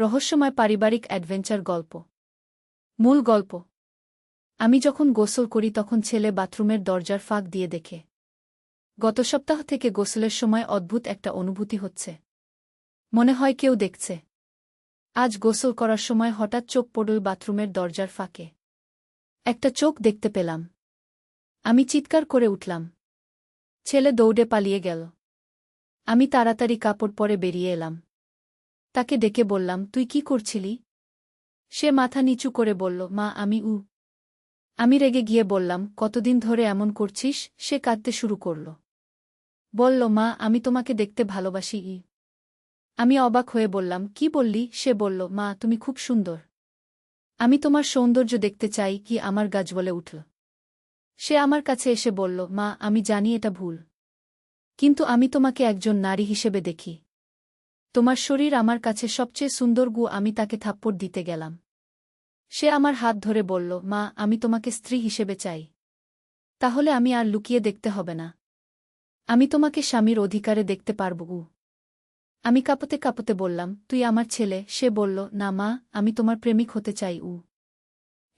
রহস্যময় পারিবারিক অ্যাডভেঞ্চার গল্প। মূল গল্প। আমি যখন গোসল করি তখন ছেলে বাথরুমের দরজার ফাঁক দিয়ে দেখে। গত সপ্তাহ থেকে গোসলের সময় অদ্ভুত একটা অনুভূতি হচ্ছে। মনে হয় কেউ দেখছে। আজ গোসল করার সময় হঠাৎ চোখ পড়ল বাথরুমের দরজার ফাঁকে। একটা চোখ দেখতে পেলাম। আমি চিৎকার করে উঠলাম। ছেলে দৌড়ে পালিয়ে গেল। আমি তাড়াতাড়ি কাপড় পরে বেরিয়ে এলাম। তাকে ডেকে বললাম, তুই কি করছিলি? সে মাথা নিচু করে বলল, মা আমি রেগে গিয়ে বললাম, কতদিন ধরে এমন করছিস? সে কাঁদতে শুরু করল। বলল, মা, আমি তোমাকে দেখতে ভালোবাসি। আমি অবাক হয়ে বললাম, কি বললি? সে বলল, মা, তুমি খুব সুন্দর। আমি তোমার সৌন্দর্য দেখতে চাই। কি আমার গা জ্বলে উঠল। সে আমার কাছে এসে বলল, মা, আমি জানি এটা ভুল, কিন্তু আমি তোমাকে একজন নারী হিসেবে দেখি। তোমার শরীর আমার কাছে সবচেয়ে সুন্দর। আমি তাকে থাপ্পড় দিতে গেলাম। সে আমার হাত ধরে বলল, মা, আমি তোমাকে স্ত্রী হিসেবে চাই। তাহলে আমি আর লুকিয়ে দেখতে হবে না। আমি তোমাকে স্বামীর অধিকারে দেখতে পারব। আমি কাঁপতে কাঁপতে বললাম, তুই আমার ছেলে। সে বলল, না মা, আমি তোমার প্রেমিক হতে চাই।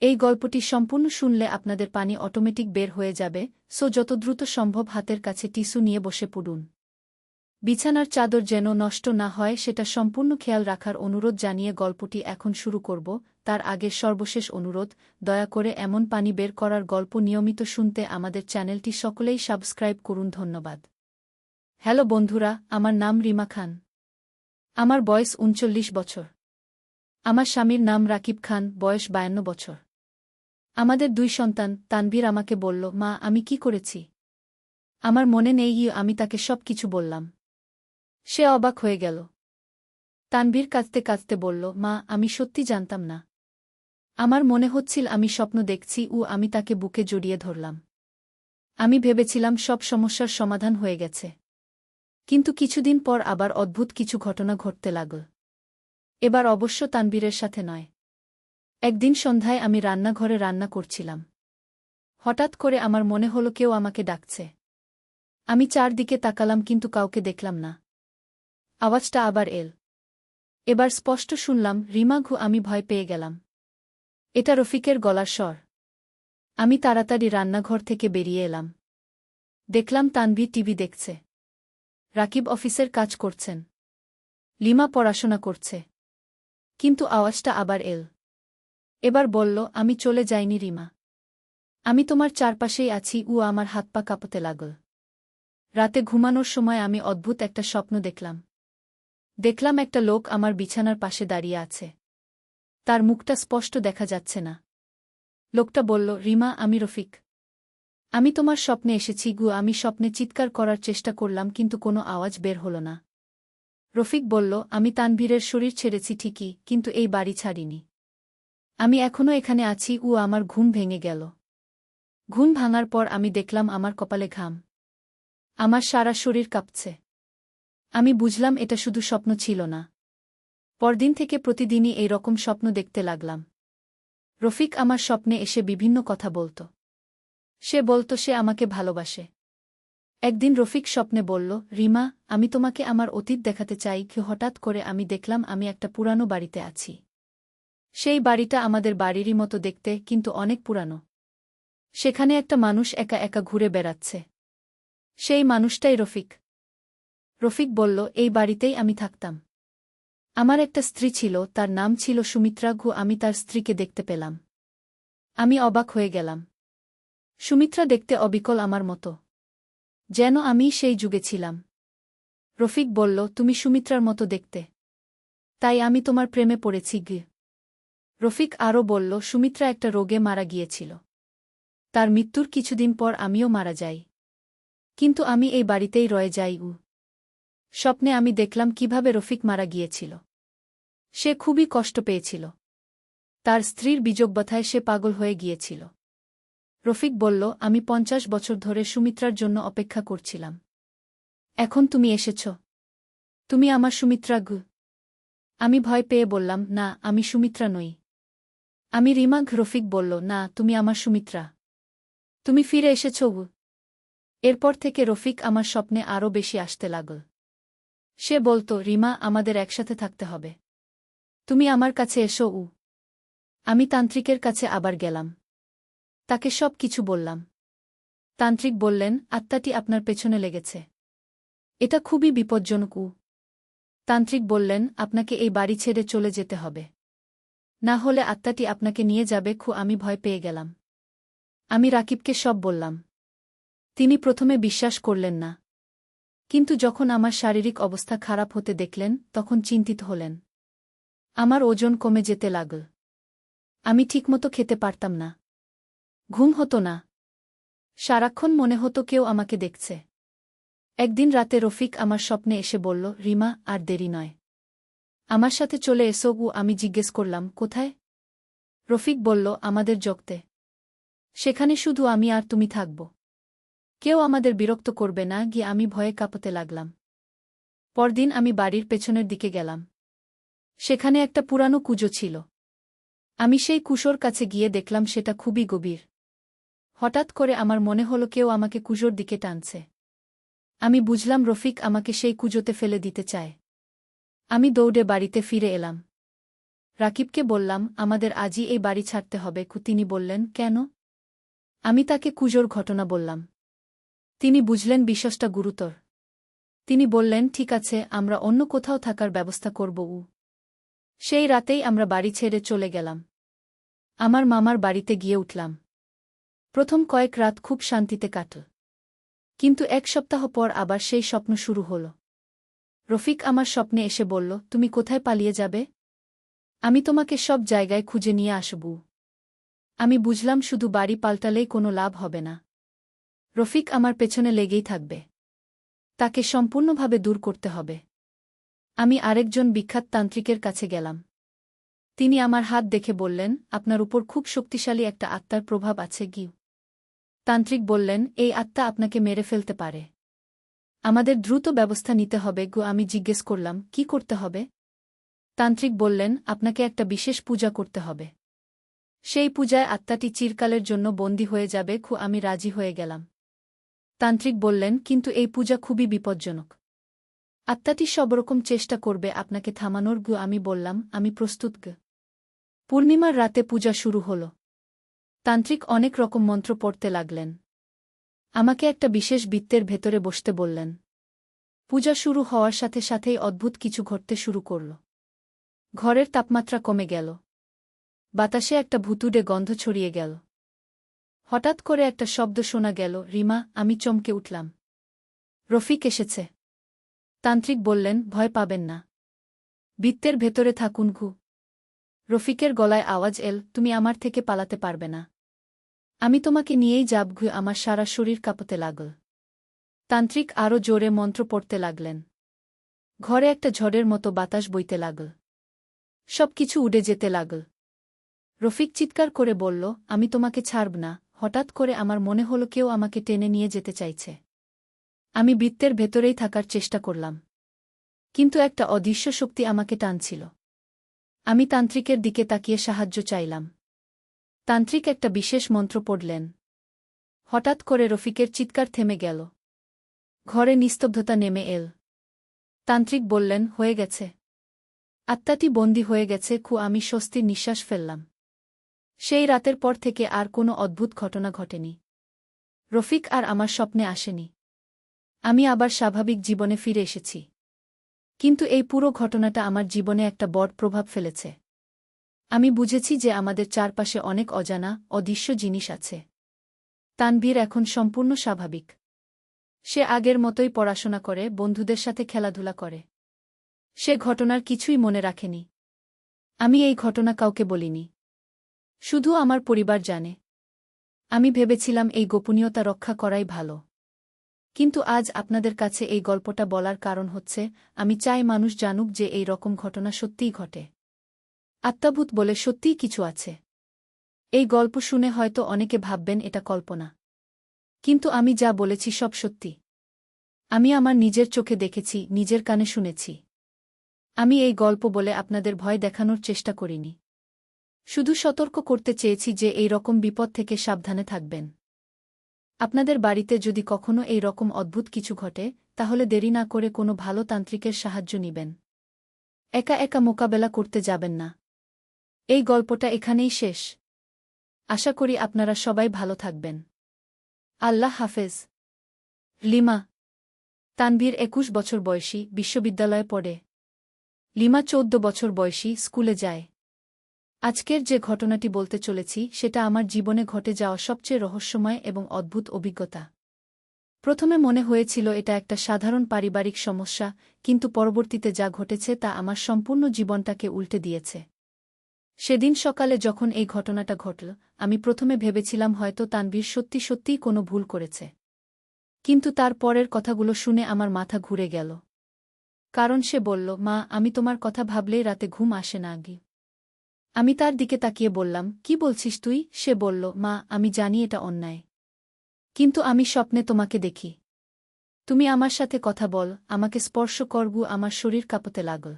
এই গল্পটি সম্পূর্ণ শুনলে আপনাদের পানি অটোমেটিক বের হয়ে যাবে, সো যত দ্রুত সম্ভব হাতের কাছে টিস্যু নিয়ে বসে পড়ুন। বিছানার চাদর যেন নষ্ট না হয় সেটা সম্পূর্ণ খেয়াল রাখার অনুরোধ জানিয়ে গল্পটি এখন শুরু করব। তার আগে সর্বশেষ অনুরোধ, দয়া করে এমন পানি বের করার গল্প নিয়মিত শুনতে আমাদের চ্যানেলটি সকলেই সাবস্ক্রাইব করুন। ধন্যবাদ। হ্যালো বন্ধুরা, আমার নাম রিমা খান। আমার বয়স ৩৯ বছর। আমার স্বামীর নাম রাকিব খান, বয়স ৫২ বছর। আমাদের ২ সন্তান। তানভীর আমাকে বলল, মা, আমি কি করেছি? আমার মনে নেই। আমি তাকে সব কিছু বললাম। সে অবাক হয়ে গেল। তানভীর কাঁদতে কাঁদতে বলল, মা, আমি সত্যি জানতাম না। আমার মনে হচ্ছিল আমি স্বপ্ন দেখছি। আমি তাকে বুকে জড়িয়ে ধরলাম। আমি ভেবেছিলাম সব সমস্যার সমাধান হয়ে গেছে। কিন্তু কিছুদিন পর আবার অদ্ভুত কিছু ঘটনা ঘটতে লাগল। এবার অবশ্য তানভীরের সাথে নয়। একদিন সন্ধ্যায় আমি রান্নাঘরে রান্না করছিলাম। হঠাৎ করে আমার মনে হলো কেউ আমাকে ডাকছে। আমি চারদিকে তাকালাম কিন্তু কাউকে দেখলাম না। আওয়াজটা আবার এল। এবার স্পষ্ট শুনলাম, রিমা। আমি ভয় পেয়ে গেলাম। এটা রফিকের গলার স্বর। আমি তাড়াতাড়ি রান্নাঘর থেকে বেরিয়ে এলাম। দেখলাম তানভীর টিভি দেখছে। রাকিব অফিসের কাজ করছেন। লিমা পড়াশোনা করছে। কিন্তু আওয়াজটা আবার এল। এবার বলল, আমি চলে যাইনি রিমা। আমি তোমার চারপাশেই আছি। আমার হাত পা কাঁপতে লাগল। রাতে ঘুমানোর সময় আমি অদ্ভুত একটা স্বপ্ন দেখলাম একটা লোক আমার বিছানার পাশে দাঁড়িয়ে আছে। তার মুখটা স্পষ্ট দেখা যাচ্ছে না। লোকটা বলল, রিমা, আমি রফিক। আমি তোমার স্বপ্নে এসেছি। আমি স্বপ্নে চিৎকার করার চেষ্টা করলাম কিন্তু কোনো আওয়াজ বের হল না। রফিক বলল, আমি তানভীরের শরীর ছেড়েছি ঠিকই, কিন্তু এই বাড়ি ছাড়িনি। আমি এখনও এখানে আছি। আমার ঘুম ভেঙে গেল। ঘুম ভাঙার পর আমি দেখলাম আমার কপালে ঘাম। আমার সারা শরীর কাঁপছে। আমি বুঝলাম এটা শুধু স্বপ্ন ছিল না। পরদিন থেকে প্রতিদিনই এই রকম স্বপ্ন দেখতে লাগলাম। রফিক আমার স্বপ্নে এসে বিভিন্ন কথা বলত। সে বলত সে আমাকে ভালোবাসে। একদিন রফিক স্বপ্নে বলল, রিমা, আমি তোমাকে আমার অতীত দেখাতে চাই। হঠাৎ করে আমি দেখলাম আমি একটা পুরানো বাড়িতে আছি। সেই বাড়িটা আমাদের বাড়িরই মতো দেখতে, কিন্তু অনেক পুরানো। সেখানে একটা মানুষ একা একা ঘুরে বেড়াচ্ছে। সেই মানুষটাই রফিক। রফিক বলল, এই বাড়িতেই আমি থাকতাম। আমার একটা স্ত্রী ছিল, তার নাম ছিল সুমিত্রা। আমি তার স্ত্রীকে দেখতে পেলাম। আমি অবাক হয়ে গেলাম। সুমিত্রা দেখতে অবিকল আমার মতো, যেন আমি সেই যুগে ছিলাম। রফিক বলল, তুমি সুমিত্রার মতো দেখতে, তাই আমি তোমার প্রেমে পড়েছি। রফিক আরও বলল, সুমিত্রা একটা রোগে মারা গিয়েছিল। তার মৃত্যুর কিছুদিন পর আমিও মারা যাই। কিন্তু আমি এই বাড়িতেই রয়ে যাই। স্বপ্নে আমি দেখলাম কিভাবে রফিক মারা গিয়েছিল। সে খুবই কষ্ট পেয়েছিল। তার স্ত্রীর বিযোগব্যথায় সে পাগল হয়ে গিয়েছিল। রফিক বলল, আমি ৫০ বছর ধরে সুমিত্রার জন্য অপেক্ষা করছিলাম। এখন তুমি এসেছ। তুমি আমার সুমিত্রা। আমি ভয় পেয়ে বললাম, না, আমি সুমিত্রা নই। আমি রিমা। রফিক বলল, না, তুমি আমার সুমিত্রা। তুমি ফিরে এসেছ। এরপর থেকে রফিক আমার স্বপ্নে আরও বেশি আসতে লাগল। সে বলত, রিমা, আমাদের একসাথে থাকতে হবে। তুমি আমার কাছে এসো। আমি তান্ত্রিকের কাছে আবার গেলাম। তাকে সব কিছু বললাম। তান্ত্রিক বললেন, আত্মাটি আপনার পেছনে লেগেছে। এটা খুবই বিপজ্জনক। তান্ত্রিক বললেন, আপনাকে এই বাড়ি ছেড়ে চলে যেতে হবে। না হলে আত্মাটি আপনাকে নিয়ে যাবে। আমি ভয় পেয়ে গেলাম। আমি রাকিবকে সব বললাম। তিনি প্রথমে বিশ্বাস করলেন না, কিন্তু যখন আমার শারীরিক অবস্থা খারাপ হতে দেখলেন তখন চিন্তিত হলেন। আমার ওজন কমে যেতে লাগল। আমি ঠিকমতো খেতে পারতাম না। ঘুম হতো না। সারাক্ষণ মনে হতো কেউ আমাকে দেখছে। একদিন রাতে রফিক আমার স্বপ্নে এসে বলল, রিমা, আর দেরি নয়, আমার সাথে চলে এসো। আমি জিজ্ঞেস করলাম, কোথায়? রফিক বলল, আমাদের জগতে। সেখানে শুধু আমি আর তুমি থাকব। কেউ আমাদের বিরক্ত করবে না। আমি ভয়ে কাঁপতে লাগলাম। পরদিন আমি বাড়ির পেছনের দিকে গেলাম। সেখানে একটা পুরানো কুজো ছিল। আমি সেই কুশোর কাছে গিয়ে দেখলাম সেটা খুবই গভীর। হঠাৎ করে আমার মনে হলো কেউ আমাকে কুজোর দিকে টানছে। আমি বুঝলাম রফিক আমাকে সেই কুজোতে ফেলে দিতে চায়। আমি দৌড়ে বাড়িতে ফিরে এলাম। রাকিবকে বললাম, আমাদের আজই এই বাড়ি ছাড়তে হবে। তিনি বললেন, কেন? আমি তাকে কুজোর ঘটনা বললাম। তিনি বুঝলেন বিষয়টা গুরুতর। তিনি বললেন, ঠিক আছে, আমরা অন্য কোথাও থাকার ব্যবস্থা করব। সেই রাতেই আমরা বাড়ি ছেড়ে চলে গেলাম। আমার মামার বাড়িতে গিয়ে উঠলাম। প্রথম কয়েক রাত খুব শান্তিতে কাটল। কিন্তু এক সপ্তাহ পর আবার সেই স্বপ্ন শুরু হল। রফিক আমার স্বপ্নে এসে বলল, তুমি কোথায় পালিয়ে যাবে? আমি তোমাকে সব জায়গায় খুঁজে নিয়ে আসব। আমি বুঝলাম শুধু বাড়ি পাল্টালেই কোনো লাভ হবে না। রফিক আমার পেছনে লেগেই থাকবে। তাকে সম্পূর্ণভাবে দূর করতে হবে। আমি আরেকজন বিখ্যাত তান্ত্রিকের কাছে গেলাম। তিনি আমার হাত দেখে বললেন, আপনার উপর খুব শক্তিশালী একটা আত্মার প্রভাব আছে। তান্ত্রিক বললেন, এই আত্মা আপনাকে মেরে ফেলতে পারে। আমাদের দ্রুত ব্যবস্থা নিতে হবে। আমি জিজ্ঞেস করলাম, কি করতে হবে? তান্ত্রিক বললেন, আপনাকে একটা বিশেষ পূজা করতে হবে। সেই পূজায় আত্মাটি চিরকালের জন্য বন্দী হয়ে যাবে। আমি রাজি হয়ে গেলাম। তান্ত্রিক বললেন, কিন্তু এই পূজা খুবই বিপজ্জনক। আত্মাটি সবরকম চেষ্টা করবে আপনাকে থামানোর। আমি বললাম, আমি প্রস্তুত। পূর্ণিমার রাতে পূজা শুরু হল। তান্ত্রিক অনেক রকম মন্ত্র পড়তে লাগলেন। আমাকে একটা বিশেষ বৃত্তের ভেতরে বসতে বললেন। পূজা শুরু হওয়ার সাথে সাথেই অদ্ভুত কিছু ঘটতে শুরু করল। ঘরের তাপমাত্রা কমে গেল। বাতাসে একটা ভুতুড়ে গন্ধ ছড়িয়ে গেল। হঠাৎ করে একটা শব্দ শোনা গেল, রিমা। আমি চমকে উঠলাম। রফিক এসেছে। তান্ত্রিক বললেন, ভয় পাবেন না, বৃত্তের ভেতরে থাকুন। রফিকের গলায় আওয়াজ এল, তুমি আমার থেকে পালাতে পারবে না। আমি তোমাকে নিয়েই যাব। আমার সারা শরীর কাঁপতে লাগল। তান্ত্রিক আরও জোরে মন্ত্র পড়তে লাগলেন। ঘরে একটা ঝড়ের মতো বাতাস বইতে লাগল। সব কিছু উড়ে যেতে লাগল। রফিক চিৎকার করে বলল, আমি তোমাকে ছাড়ব না। হঠাৎ করে আমার মনে হলো কেউ আমাকে টেনে নিয়ে যেতে চাইছে। আমি বৃত্তের ভেতরেই থাকার চেষ্টা করলাম, কিন্তু একটা অদৃশ্য শক্তি আমাকে টানছিল। আমি তান্ত্রিকের দিকে তাকিয়ে সাহায্য চাইলাম। তান্ত্রিক একটা বিশেষ মন্ত্র পড়লেন। হঠাৎ করে রফিকের চিৎকার থেমে গেল। ঘরে নিস্তব্ধতা নেমে এল। তান্ত্রিক বললেন, হয়ে গেছে। আত্মাটি বন্দী হয়ে গেছে। আমি স্বস্তির নিঃশ্বাস ফেললাম। সেই রাতের পর থেকে আর কোনো অদ্ভুত ঘটনা ঘটেনি। রফিক আর আমার স্বপ্নে আসেনি। আমি আবার স্বাভাবিক জীবনে ফিরে এসেছি। কিন্তু এই পুরো ঘটনাটা আমার জীবনে একটা বড় প্রভাব ফেলেছে। আমি বুঝেছি যে আমাদের চারপাশে অনেক অজানা, অদৃশ্য জিনিস আছে। তানভীর এখন সম্পূর্ণ স্বাভাবিক। সে আগের মতোই পড়াশোনা করে, বন্ধুদের সাথে খেলাধুলা করে। সে ঘটনার কিছুই মনে রাখেনি। আমি এই ঘটনা কাউকে বলিনি। শুধু আমার পরিবার জানে। আমি ভেবেছিলাম এই গোপনীয়তা রক্ষা করাই ভালো। কিন্তু আজ আপনাদের কাছে এই গল্পটা বলার কারণ হচ্ছে, আমি চাই মানুষ জানুক যে এই রকম ঘটনা সত্যিই ঘটে। আত্মাভূত বলে সত্যিই কিছু আছে। এই গল্প শুনে হয়তো অনেকে ভাববেন এটা কল্পনা। কিন্তু আমি যা বলেছি সব সত্যি। আমি আমার নিজের চোখে দেখেছি, নিজের কানে শুনেছি। আমি এই গল্প বলে আপনাদের ভয় দেখানোর চেষ্টা করিনি। শুধু সতর্ক করতে চেয়েছি যে এই রকম বিপদ থেকে সাবধানে থাকবেন। আপনাদের বাড়িতে যদি কখনো এই রকম অদ্ভুত কিছু ঘটে, তাহলে দেরি না করে কোনো ভালো তান্ত্রিকের সাহায্য নিবেন। একা একা মোকাবেলা করতে যাবেন না। এই গল্পটা এখানেই শেষ। আশা করি আপনারা সবাই ভালো থাকবেন। আল্লাহ হাফেজ। লিমা। তানভীর ২১ বছর বয়সী, বিশ্ববিদ্যালয়ে পড়ে। লিমা ১৪ বছর বয়সী, স্কুলে যায়। আজকের যে ঘটনাটি বলতে চলেছি সেটা আমার জীবনে ঘটে যাওয়া সবচেয়ে রহস্যময় এবং অদ্ভুত অভিজ্ঞতা। প্রথমে মনে হয়েছিল এটা একটা সাধারণ পারিবারিক সমস্যা, কিন্তু পরবর্তীতে যা ঘটেছে তা আমার সম্পূর্ণ জীবনটাকে উল্টে দিয়েছে। সেদিন সকালে যখন এই ঘটনাটা ঘটল, আমি প্রথমে ভেবেছিলাম হয়তো তানভীর সত্যি সত্যিই কোনো ভুল করেছে। কিন্তু তার পরের কথাগুলো শুনে আমার মাথা ঘুরে গেল। কারণ সে বলল, মা, আমি তোমার কথা ভাবলেই রাতে ঘুম আসে না আগে। আমি তার দিকে তাকিয়ে বললাম, কি বলছিস তুই? সে বলল, মা, আমি জানি এটা অন্যায়, কিন্তু আমি স্বপ্নে তোমাকে দেখি। তুমি আমার সাথে কথা বল, আমাকে স্পর্শ করবু। আমার শরীর কাঁপতে লাগল।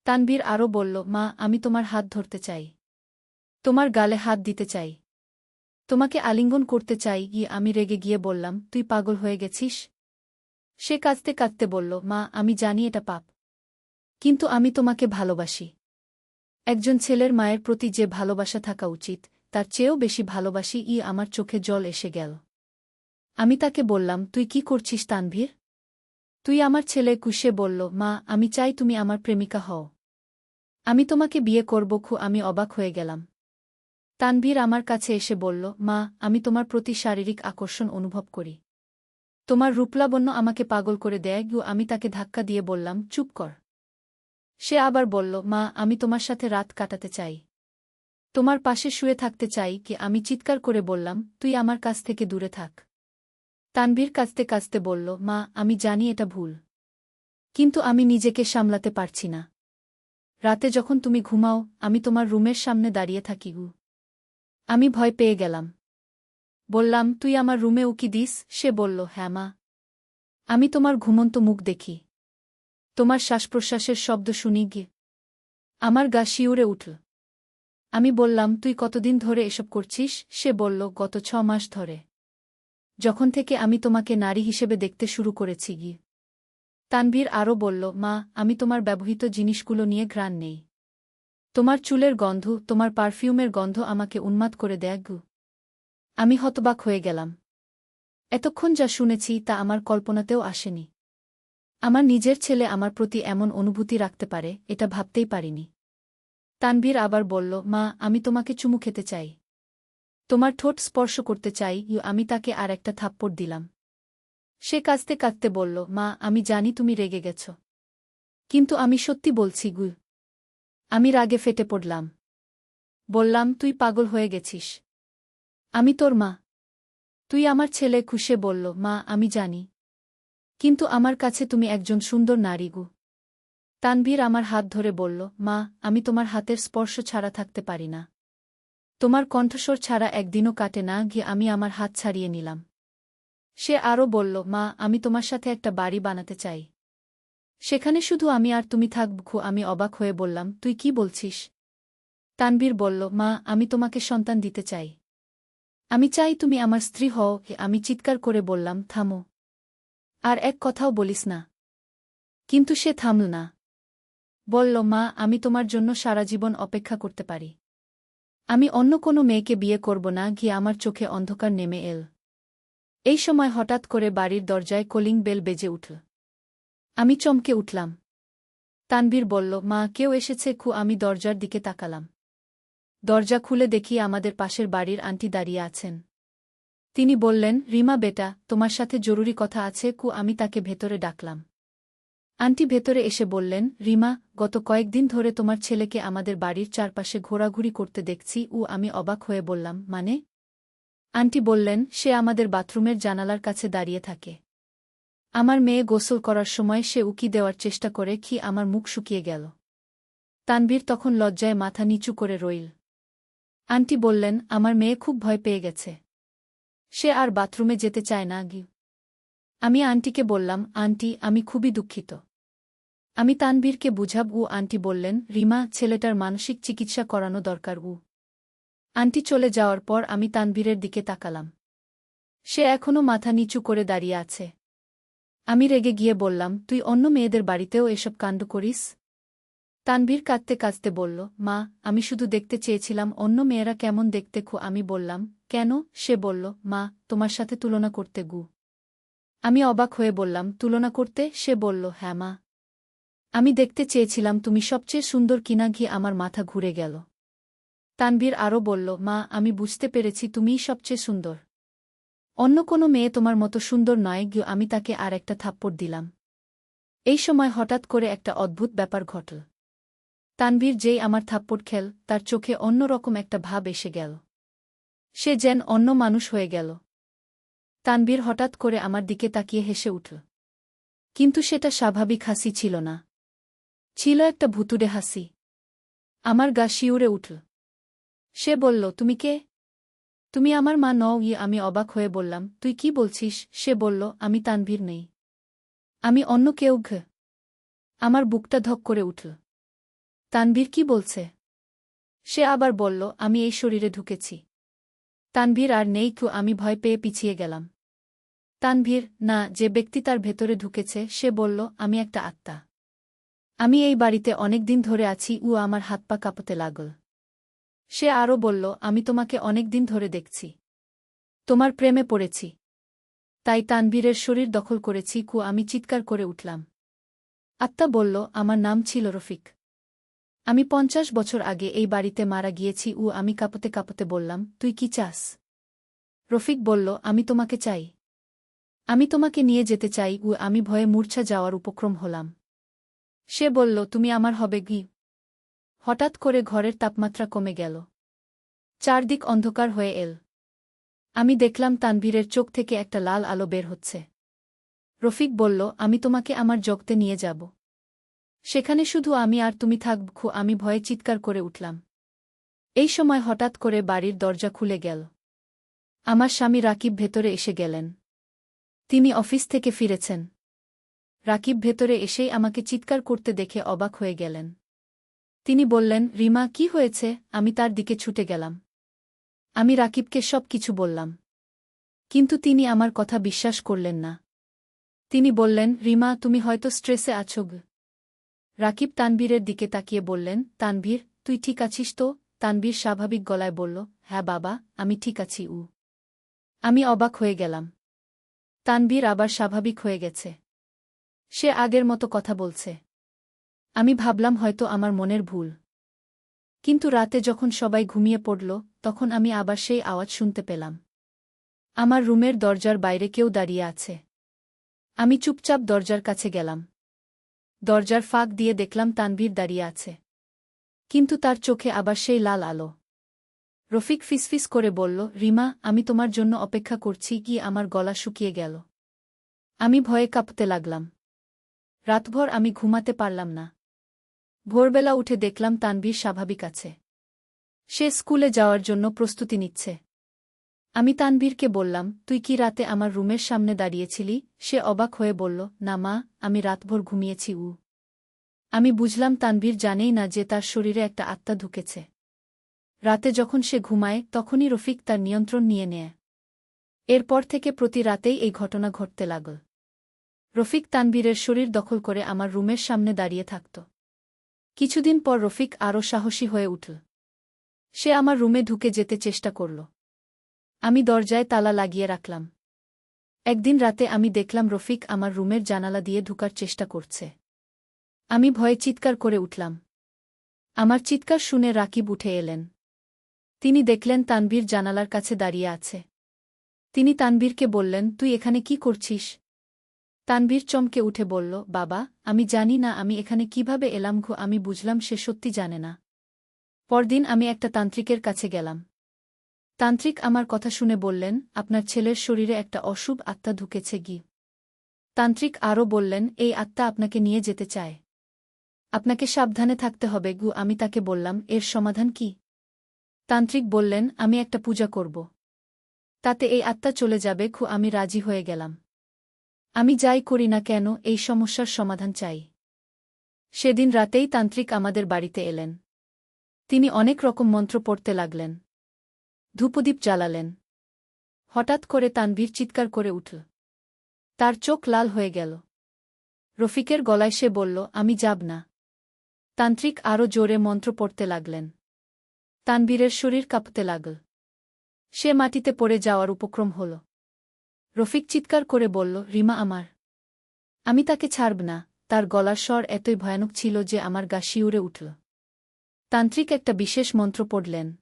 তানভীর আরও বলল, মা, আমি তোমার হাত ধরতে চাই, তোমার গালে হাত দিতে চাই, তোমাকে আলিঙ্গন করতে চাই। আমি রেগে গিয়ে বললাম, তুই পাগল হয়ে গেছিস? সে কাঁদতে কাঁদতে বলল, মা, আমি জানি এটা পাপ, কিন্তু আমি তোমাকে ভালোবাসি। একজন ছেলের মায়ের প্রতি যে ভালোবাসা থাকা উচিত, তার চেয়েও বেশি ভালোবাসি। আমার চোখে জল এসে গেল। আমি তাকে বললাম, তুই কি করছিস তানভীর? তুই আমার ছেলে। কুশে বলল, মা, আমি চাই তুমি আমার প্রেমিকা হও, আমি তোমাকে বিয়ে করব। আমি অবাক হয়ে গেলাম। তানভীর আমার কাছে এসে বলল, মা, আমি তোমার প্রতি শারীরিক আকর্ষণ অনুভব করি, তোমার রূপলাবণ্য আমাকে পাগল করে দেয়। আমি তাকে ধাক্কা দিয়ে বললাম, চুপ কর। সে আবার বলল, মা, আমি তোমার সাথে রাত কাটাতে চাই, তোমার পাশে শুয়ে থাকতে চাই। আমি চিৎকার করে বললাম, তুই আমার কাছ থেকে দূরে থাক। তানভীর কাঁদতে কাঁদতে বলল, মা, আমি জানি এটা ভুল, কিন্তু আমি নিজেকে সামলাতে পারছি না। রাতে যখন তুমি ঘুমাও, আমি তোমার রুমের সামনে দাঁড়িয়ে থাকি। আমি ভয় পেয়ে গেলাম। বললাম, তুই আমার রুমে উকি দিস? সে বলল, হ্যাঁ মা, আমি তোমার ঘুমন্ত মুখ দেখি, তোমার শ্বাসপ্রশ্বাসের শব্দ শুনি। আমার গা শিউরে উঠল। আমি বললাম, তুই কতদিন ধরে এসব করছিস? সে বলল, গত ৬ মাস ধরে, যখন থেকে আমি তোমাকে নারী হিসেবে দেখতে শুরু করেছি। তানভীর আরও বলল, মা, আমি তোমার ব্যবহৃত জিনিসগুলো নিয়ে ঘ্রাণ নেই, তোমার চুলের গন্ধ, তোমার পারফিউমের গন্ধ আমাকে উন্মাদ করে দেয়। আমি হতবাক হয়ে গেলাম। এতক্ষণ যা শুনেছি তা আমার কল্পনাতেও আসেনি। আমার নিজের ছেলে আমার প্রতি এমন অনুভূতি রাখতে পারে, এটা ভাবতেই পারিনি। তানভীর আবার বলল, মা, আমি তোমাকে চুমু খেতে চাই, তোমার ঠোঁট স্পর্শ করতে চাই। আমি তাকে আর একটা থাপ্পড় দিলাম। সে কাঁদতে কাঁদতে বলল, মা, আমি জানি তুমি রেগে গেছ, কিন্তু আমি সত্যি বলছি। আমি রাগে ফেটে পড়লাম। বললাম, তুই পাগল হয়ে গেছিস, আমি তোর মা, তুই আমার ছেলে। খুশে বলল, মা, আমি জানি, কিন্তু আমার কাছে তুমি একজন সুন্দর নারী। তানভীর আমার হাত ধরে বলল, মা, আমি তোমার হাতের স্পর্শ ছাড়া থাকতে পারি না, তোমার কণ্ঠস্বর ছাড়া একদিনও কাটে না। আমি আমার হাত ছাড়িয়ে নিলাম। সে আরও বলল, মা, আমি তোমার সাথে একটা বাড়ি বানাতে চাই, সেখানে শুধু আমি আর তুমি থাকব। আমি অবাক হয়ে বললাম, তুই কি বলছিস? তানভীর বলল, মা, আমি তোমাকে সন্তান দিতে চাই, আমি চাই তুমি আমার স্ত্রী হও। আমি চিৎকার করে বললাম, থামো, আর এক কথাও বলিস না। কিন্তু সে থামল না। বলল, মা, আমি তোমার জন্য সারা জীবন অপেক্ষা করতে পারি, আমি অন্য কোনো মেয়েকে বিয়ে করব না। আমার চোখে অন্ধকার নেমে এল। এই সময় হঠাৎ করে বাড়ির দরজায় কলিং বেল বেজে উঠল। আমি চমকে উঠলাম। তানভীর বলল, মা, কেউ এসেছে। আমি দরজার দিকে তাকালাম। দরজা খুলে দেখি আমাদের পাশের বাড়ির আন্টি দাঁড়িয়ে আছেন। তিনি বললেন, রিমা বেটা, তোমার সাথে জরুরি কথা আছে। আমি তাকে ভেতরে ডাকলাম। আন্টি ভেতরে এসে বললেন, রিমা, গত কয়েকদিন ধরে তোমার ছেলেকে আমাদের বাড়ির চারপাশে ঘোরাঘুরি করতে দেখছি। আমি অবাক হয়ে বললাম, মানে? আন্টি বললেন, সে আমাদের বাথরুমের জানালার কাছে দাঁড়িয়ে থাকে। আমার মেয়ে গোসল করার সময় সে উকি দেওয়ার চেষ্টা করে। আমার মুখ শুকিয়ে গেল। তানভীর তখন লজ্জায় মাথা নিচু করে রইল। আন্টি বললেন, আমার মেয়ে খুব ভয় পেয়ে গেছে, সে আর বাথরুমে যেতে চায় না। আমি আন্টিকে বললাম, আন্টি, আমি খুবই দুঃখিত, আমি তানভীরকে বুঝাব। আন্টি বললেন, রিমা, ছেলেটার মানসিক চিকিৎসা করানো দরকার। আন্টি চলে যাওয়ার পর আমি তানভীরের দিকে তাকালাম। সে এখনও মাথা নিচু করে দাঁড়িয়ে আছে। আমি রেগে গিয়ে বললাম, তুই অন্য মেয়েদের বাড়িতেও এসব কাণ্ড করিস? তানভীর কাঁদতে কাঁদতে বলল, মা, আমি শুধু দেখতে চেয়েছিলাম অন্য মেয়েরা কেমন দেখতে। আমি বললাম, কেন? সে বলল, মা, তোমার সাথে তুলনা করতে গু। আমি অবাক হয়ে বললাম, তুলনা করতে? সে বলল, হ্যাঁ মা। আমি দেখতে চেয়েছিলাম তুমি সবচেয়ে সুন্দর কিনা। আমার মাথা ঘুরে গেল। তানভীর আরও বলল, মা, আমি বুঝতে পেরেছি তুমিই সবচেয়ে সুন্দর। অন্য কোনো মেয়ে তোমার মতো সুন্দর নয়। আমি তাকে আর একটা থাপ্পড় দিলাম। এই সময় হঠাৎ করে একটা অদ্ভুত ব্যাপার ঘটল। তানভীর যেই আমার থাপ্পড় খেল, তার চোখে অন্যরকম একটা ভাব এসে গেল। সে যেন অন্য মানুষ হয়ে গেল। তানভীর হঠাৎ করে আমার দিকে তাকিয়ে হেসে উঠল। কিন্তু সেটা স্বাভাবিক হাসি ছিল না। ছিল একটা ভুতুড়ে হাসি। আমার গা শিউরে উঠল। সে বলল, তুমি কে? তুমি আমার মা নও? আমি অবাক হয়ে বললাম, তুই কি বলছিস? সে বলল, আমি তানভীর নেই। আমি অন্য কেউ। আমার বুকটা ধক করে উঠল। তানভীর কি বলছে? সে আবার বলল, আমি এই শরীরে ঢুকেছি। তানভীর আর নেই। আমি ভয় পেয়ে পিছিয়ে গেলাম। তানভীর, না, যে ব্যক্তি তার ভেতরে ঢুকেছে। সে বলল, আমি একটা আত্মা। আমি এই বাড়িতে অনেক দিন ধরে আছি। আমার হাত পা কাঁপতে লাগল। সে আরও বলল, আমি তোমাকে অনেক দিন ধরে দেখছি। তোমার প্রেমে পড়েছি। তাই তানভীরের শরীর দখল করেছি। আমি চিৎকার করে উঠলাম। আত্মা বলল, আমার নাম ছিল রফিক। আমি 50 বছর আগে এই বাড়িতে মারা গিয়েছি। আমি কাঁপতে কাঁপতে বললাম, তুই কি চাস? রফিক বলল, আমি তোমাকে চাই। আমি তোমাকে নিয়ে যেতে চাই। আমি ভয়ে মূর্ছা যাওয়ার উপক্রম হলাম। সে বলল, তুমি আমার হবে। হঠাৎ করে ঘরের তাপমাত্রা কমে গেল। চারদিক অন্ধকার হয়ে এল। আমি দেখলাম তানভীরের চোখ থেকে একটা লাল আলো বের হচ্ছে। রফিক বলল, আমি তোমাকে আমার জগতে নিয়ে যাব। সেখানে শুধু আমি আর তুমি থাকব। আমি ভয়ে চিৎকার করে উঠলাম। এই সময় হঠাৎ করে বাড়ির দরজা খুলে গেল। আমার স্বামী রাকিব ভেতরে এসে গেলেন। তিনি অফিস থেকে ফিরেছেন। রাকিব ভেতরে এসেই আমাকে চিৎকার করতে দেখে অবাক হয়ে গেলেন। তিনি বললেন, রিমা, কি হয়েছে? আমি তার দিকে ছুটে গেলাম। আমি রাকিবকে সব কিছু বললাম। কিন্তু তিনি আমার কথা বিশ্বাস করলেন না। তিনি বললেন, রিমা, তুমি হয়তো স্ট্রেসে আছো। রাকিব তানভীরের দিকে তাকিয়ে বললেন, তানভীর, তুই ঠিক আছিস তো? তানভীর স্বাভাবিক গলায় বলল, হ্যাঁ বাবা, আমি ঠিক আছি। আমি অবাক হয়ে গেলাম। তানভীর আবার স্বাভাবিক হয়ে গেছে। সে আগের মতো কথা বলছে। আমি ভাবলাম হয়তো আমার মনের ভুল। কিন্তু রাতে যখন সবাই ঘুমিয়ে পড়ল, তখন আমি আবার সেই আওয়াজ শুনতে পেলাম। আমার রুমের দরজার বাইরে কেউ দাঁড়িয়ে আছে। আমি চুপচাপ দরজার কাছে গেলাম। দরজার ফাঁক দিয়ে দেখলাম তানভীর দাঁড়িয়ে আছে। কিন্তু তার চোখে আবার সেই লাল আলো। রফিক ফিসফিস করে বলল, রিমা, আমি তোমার জন্য অপেক্ষা করছি। আমার গলা শুকিয়ে গেল। আমি ভয়ে কাঁপতে লাগলাম। রাতভর আমি ঘুমাতে পারলাম না। ভোরবেলা উঠে দেখলাম তানভীর স্বাভাবিক আছে। সে স্কুলে যাওয়ার জন্য প্রস্তুতি নিচ্ছে। আমি তানভীরকে বললাম, তুই কি রাতে আমার রুমের সামনে দাঁড়িয়েছিলি? সে অবাক হয়ে বলল, না মা, আমি রাতভর ঘুমিয়েছি। আমি বুঝলাম তানভীর জানেই না যে তার শরীরে একটা আত্মা ঢুকেছে। রাতে যখন সে ঘুমায় তখনই রফিক তার নিয়ন্ত্রণ নিয়ে নেয়। এরপর থেকে প্রতি রাতেই এই ঘটনা ঘটতে লাগল। রফিক তানভীরের শরীর দখল করে আমার রুমের সামনে দাঁড়িয়ে থাকত। কিছুদিন পর রফিক আরও সাহসী হয়ে উঠল। সে আমার রুমে ঢুকে যেতে চেষ্টা করল। আমি দরজায় তালা লাগিয়ে রাখলাম। একদিন রাতে আমি দেখলাম রফিক আমার রুমের জানালা দিয়ে ঢুকার চেষ্টা করছে। আমি ভয়ে চিৎকার করে উঠলাম। আমার চিৎকার শুনে রাকিব উঠে এলেন। তিনি দেখলেন তানভীর জানালার কাছে দাঁড়িয়ে আছে। তিনি তানভীরকে বললেন, তুই এখানে কি করছিস? তানভীর চমকে উঠে বলল, বাবা, আমি জানি না আমি এখানে কিভাবে এলাম। আমি বুঝলাম সে সত্যি জানে না। পরদিন আমি একটা তান্ত্রিকের কাছে গেলাম। তান্ত্রিক আমার কথা শুনে বললেন, আপনার ছেলের শরীরে একটা অশুভ আত্মা ঢুকেছে। তান্ত্রিক আরও বললেন, এই আত্মা আপনাকে নিয়ে যেতে চায়। আপনাকে সাবধানে থাকতে হবে। আমি তাকে বললাম, এর সমাধান কি? তান্ত্রিক বললেন, আমি একটা পূজা করব। তাতে এই আত্মা চলে যাবে। আমি রাজি হয়ে গেলাম। আমি যাই করি না কেন, এই সমস্যার সমাধান চাই। সেদিন রাতেই তান্ত্রিক আমাদের বাড়িতে এলেন। তিনি অনেক রকম মন্ত্র পড়তে লাগলেন। ধূপদীপ জ্বালালেন। হঠাৎ করে তানভীর চিৎকার করে উঠল। তার চোখ লাল হয়ে গেল। রফিকের গলায় সে বলল, আমি যাব না। তান্ত্রিক আরও জোরে মন্ত্র পড়তে লাগলেন। তানবীরের শরীর কাঁপতে লাগল। সে মাটিতে পড়ে যাওয়ার উপক্রম হল। রফিক চিৎকার করে বলল, রিমা আমার। আমি তাকে ছাড়ব না। তার গলার স্বর এতই ভয়ানক ছিল যে আমার গা শিউরে উঠল। তান্ত্রিক একটা বিশেষ মন্ত্র পড়লেন।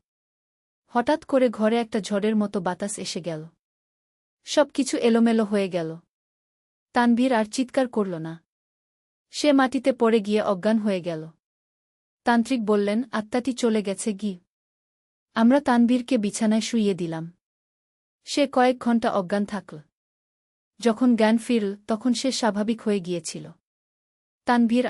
হঠাৎ করে ঘরে একটা ঝড়ের মতো বাতাস এসে গেল। সব কিছু এলোমেলো হয়ে গেল। তানভীর আর চিৎকার করল না। সে মাটিতে পড়ে গিয়ে অজ্ঞান হয়ে গেল। তান্ত্রিক বললেন, আত্মাটি চলে গেছে গি। আমরা তানভীরকে বিছানায় শুইয়ে দিলাম। সে কয়েক ঘণ্টা অজ্ঞান থাকল। যখন জ্ঞান ফিরল তখন সে স্বাভাবিক হয়ে গিয়েছিল। তানভীর